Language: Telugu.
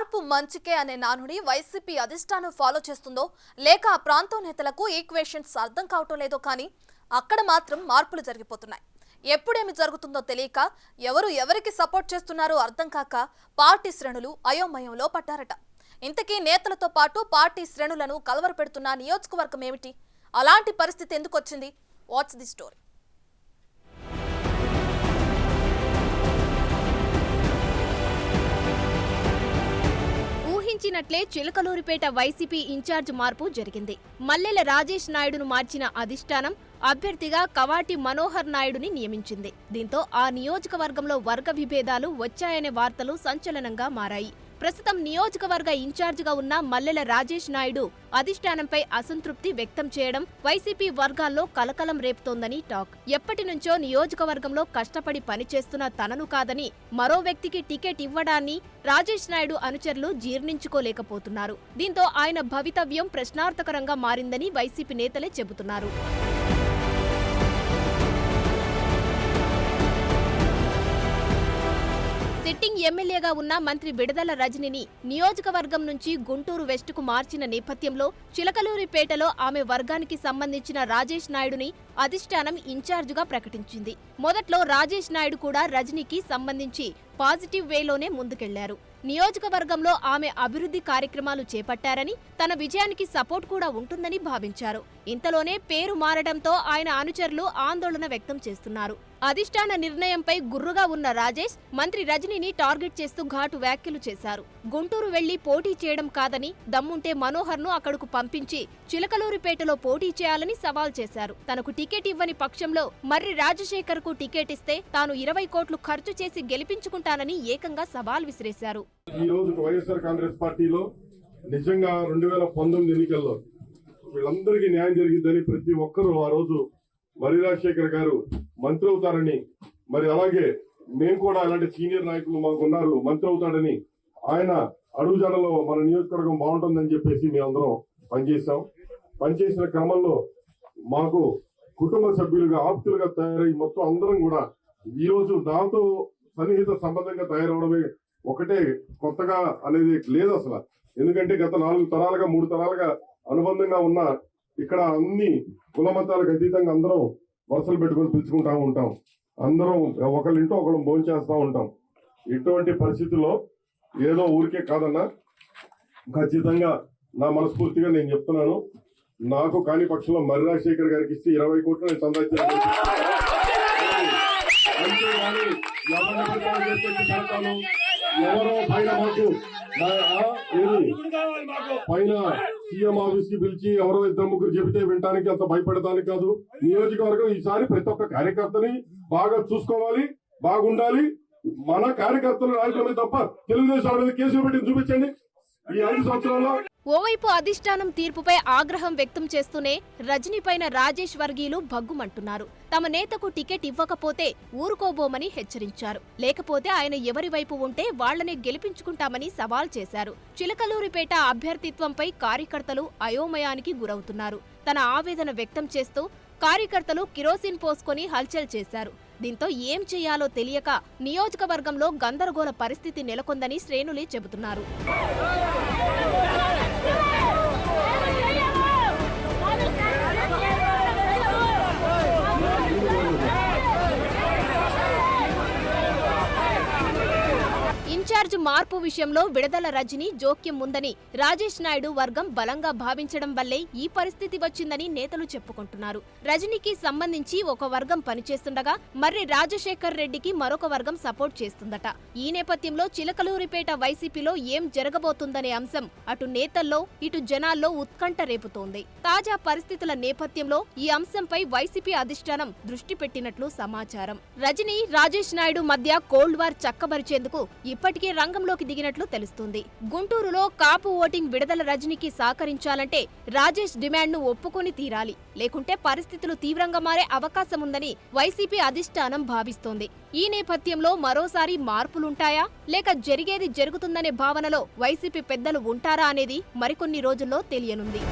మార్పు మంచికే అనే నానుడి వైసీపీ అధిష్టానం ఫాలో చేస్తుందో లేక ఆ ప్రాంతం నేతలకు ఈక్వేషన్స్ అర్థం కావటం లేదో కానీ అక్కడ మాత్రం మార్పులు జరిగిపోతున్నాయి. ఎప్పుడేమి జరుగుతుందో తెలియక ఎవరు ఎవరికి సపోర్ట్ చేస్తున్నారో అర్థం కాక పార్టీ శ్రేణులు అయోమయంలో పడ్డారట. ఇంతకీ నేతలతో పాటు పార్టీ శ్రేణులను కలవరపెడుతున్న నియోజకవర్గం ఏమిటి? అలాంటి పరిస్థితి ఎందుకు వచ్చింది? What's the story? ఊహించినట్లే చిలకలూరిపేట వైసీపీ ఇన్ఛార్జ్ మార్పు జరిగింది. మల్లెల రాజేష్ నాయుడును మార్చిన అధిష్టానం అభ్యర్థిగా కవాటి మనోహర్ నాయుడుని నియమించింది. దీంతో ఆ నియోజకవర్గంలో వర్గ విభేదాలు వచ్చాయనే వార్తలు సంచలనంగా మారాయి. ప్రస్తుతం నియోజకవర్గ ఇన్ఛార్జిగా ఉన్న మల్లెల రాజేష్ నాయుడు అధిష్టానంపై అసంతృప్తి వ్యక్తం చేయడం వైసీపీ వర్గాల్లో కలకలం రేపుతోందని టాక్. ఎప్పటి నుంచో నియోజకవర్గంలో కష్టపడి పనిచేస్తున్న తనను కాదని మరో వ్యక్తికి టికెట్ ఇవ్వడాన్ని రాజేష్ నాయుడు అనుచరులు జీర్ణించుకోలేకపోతున్నారు. దీంతో ఆయన భవితవ్యం ప్రశ్నార్థకరంగా మారిందని వైసీపీ నేతలే చెబుతున్నారు. సిట్టింగ్ ఎమ్మెల్యేగా ఉన్న మంత్రి విడదల రజనిని నియోజకవర్గం నుంచి గుంటూరు వెస్టుకు మార్చిన నేపథ్యంలో చిలకలూరిపేటలో ఆమె వర్గానికి సంబంధించిన రాజేష్ నాయుడుని అధిష్టానం ఇన్ఛార్జిగా ప్రకటించింది. మొదట్లో రాజేష్ నాయుడు కూడా రజనీకి సంబంధించి పాజిటివ్ వేలోనే ముందుకెళ్లారు. నియోజకవర్గంలో ఆమె అభివృద్ధి కార్యక్రమాలు చేపట్టారని, తన విజయానికి సపోర్ట్ కూడా ఉంటుందని భావించారు. ఇంతలోనే పేరు మారడంతో ఆయన అనుచరులు ఆందోళన వ్యక్తం చేస్తున్నారు. అధిష్టాన నిర్ణయంపై గుర్రుగా ఉన్న రాజేష్ మంత్రి రజనీని టార్గెట్ చేస్తూ ఘాటు వ్యాఖ్యలు చేశారు. గుంటూరు వెళ్లి పోటీ చేయడం కాదని, దమ్ముంటే మనోహర్ను అక్కడకు పంపించి చిలకలూరిపేటలో పోటీ చేయాలని సవాల్ చేశారు. తనకు టికెట్ ఇవ్వని పక్షంలో మర్రి రాజశేఖర్ కు టికెట్ ఇస్తే తాను 20 కోట్లు ఖర్చు చేసి గెలిపించుకుంటానని ఏకంగా సవాల్ విసిరేశారు. ఈ రోజు వైఎస్ఆర్ కాంగ్రెస్ పార్టీలో నిజంగా 2019 ఎన్నికల్లో వీళ్ళందరికీ న్యాయం జరిగిందని ప్రతి ఒక్కరూ ఆ రోజు మర్రి రాజశేఖర్ గారు మంత్రి అవుతారని, మరి అలాగే మేము కూడా అలాంటి సీనియర్ నాయకులు మాకున్నారు, మంత్రి అవుతాడని ఆయన అడుగుజాడలో మన నియోజకవర్గం బాగుంటుందని చెప్పేసి మేమందరం పనిచేసిన క్రమంలో మాకు కుటుంబ సభ్యులుగా ఆప్తులుగా తయారై మొత్తం అందరం కూడా ఈ రోజు దాంతో సన్నిహిత సంబంధంగా తయారవడమే ఒకటే కొత్తగా అనేది లేదు అసలు. ఎందుకంటే గత 4 తరాలుగా 3 తరాలుగా అనుబంధంగా ఉన్న ఇక్కడ అన్ని కుల మతాలకు అతీతంగా అందరం వరుసలు పెట్టుకొని పిలుచుకుంటా ఉంటాం. అందరం ఒకళ్ళింటో ఒకళ్ళం భోంచేస్తా ఉంటాం. ఇటువంటి పరిస్థితుల్లో ఏదో ఊరికే కాదన్నా, ఖచ్చితంగా నా మనస్ఫూర్తిగా నేను చెప్తున్నాను, నాకు కాని పక్షంలో మర్రి రాజశేఖర్ గారికి ఇస్తే 20 కోట్లు నేను సందాయించాను. అంతేగాని ఎవరో పైన మాకు పైన సీఎం ఆఫీస్ కి పిలిచి ఎవరో 2-3 చెబితే వినడానికి అంత భయపడటానికి కాదు. నియోజకవర్గం ఈసారి ప్రతి ఒక్క కార్యకర్తని బాగా చూసుకోవాలి, బాగుండాలి. మన కార్యకర్తలు నాయకుల తప్ప తెలుగుదేశం మీద కేసులు పెట్టి చూపించండి ఈ 5 సంవత్సరాల్లో. ఓవైపు అధిష్టానం తీర్పుపై ఆగ్రహం వ్యక్తం చేస్తూనే రజనీపైన రాజేష్ వర్గీయులు భగ్గుమంటున్నారు. తమ నేతకు టికెట్ ఇవ్వకపోతే ఊరుకోబోమని హెచ్చరించారు. లేకపోతే ఆయన ఎవరి వైపు ఉంటే వాళ్లనే గెలిపించుకుంటామని సవాల్ చేశారు. చిలకలూరిపేట అభ్యర్థిత్వంపై కార్యకర్తలు అయోమయానికి గురవుతున్నారు. తన ఆవేదన వ్యక్తం చేస్తూ కార్యకర్తలు కిరోసిన్ పోసుకొని హల్చల్ చేశారు. దీంతో ఏం చేయాలో తెలియక నియోజకవర్గంలో గందరగోళ పరిస్థితి నెలకొందని శ్రేణులే చెబుతున్నారు. ఇన్ఛార్జ్ మార్పు విషయంలో విడదల రజని జోక్యం ఉందని రాజేష్ నాయుడు వర్గం బలంగా భావించడం వల్లే ఈ పరిస్థితి వచ్చిందని నేతలు చెప్పుకుంటున్నారు. రజనీకి సంబంధించి ఒక వర్గం పనిచేస్తుండగా మర్రి రాజశేఖర్ రెడ్డికి మరొక వర్గం సపోర్ట్ చేస్తుందట. ఈ నేపథ్యంలో చిలకలూరిపేట వైసీపీలో ఏం జరగబోతుందనే అంశం అటు నేతల్లో ఇటు జనాల్లో ఉత్కంఠ రేపుతోంది. తాజా పరిస్థితుల నేపథ్యంలో ఈ అంశంపై వైసీపీ అధిష్టానం దృష్టి పెట్టినట్లు సమాచారం. రజనీ రాజేష్ నాయుడు మధ్య కోల్డ్ వార్ చక్కబరిచేందుకు ఇప్పటికే రంగంలోకి దిగినట్లు తెలుస్తుంది. గుంటూరులో కాపు ఓటింగ్ విడదల రజనీకి సహకరించాలంటే రాజేష్ డిమాండ్ ను ఒప్పుకొని తీరాలి, లేకుంటే పరిస్థితులు తీవ్రంగా మారే అవకాశముందని వైసీపీ అధిష్టానం భావిస్తోంది. ఈ నేపథ్యంలో మరోసారి మార్పులుంటాయా లేక జరిగేది జరుగుతుందనే భావనలో వైసీపీ పెద్దలు ఉంటారా అనేది మరికొన్ని రోజుల్లో తెలియనుంది.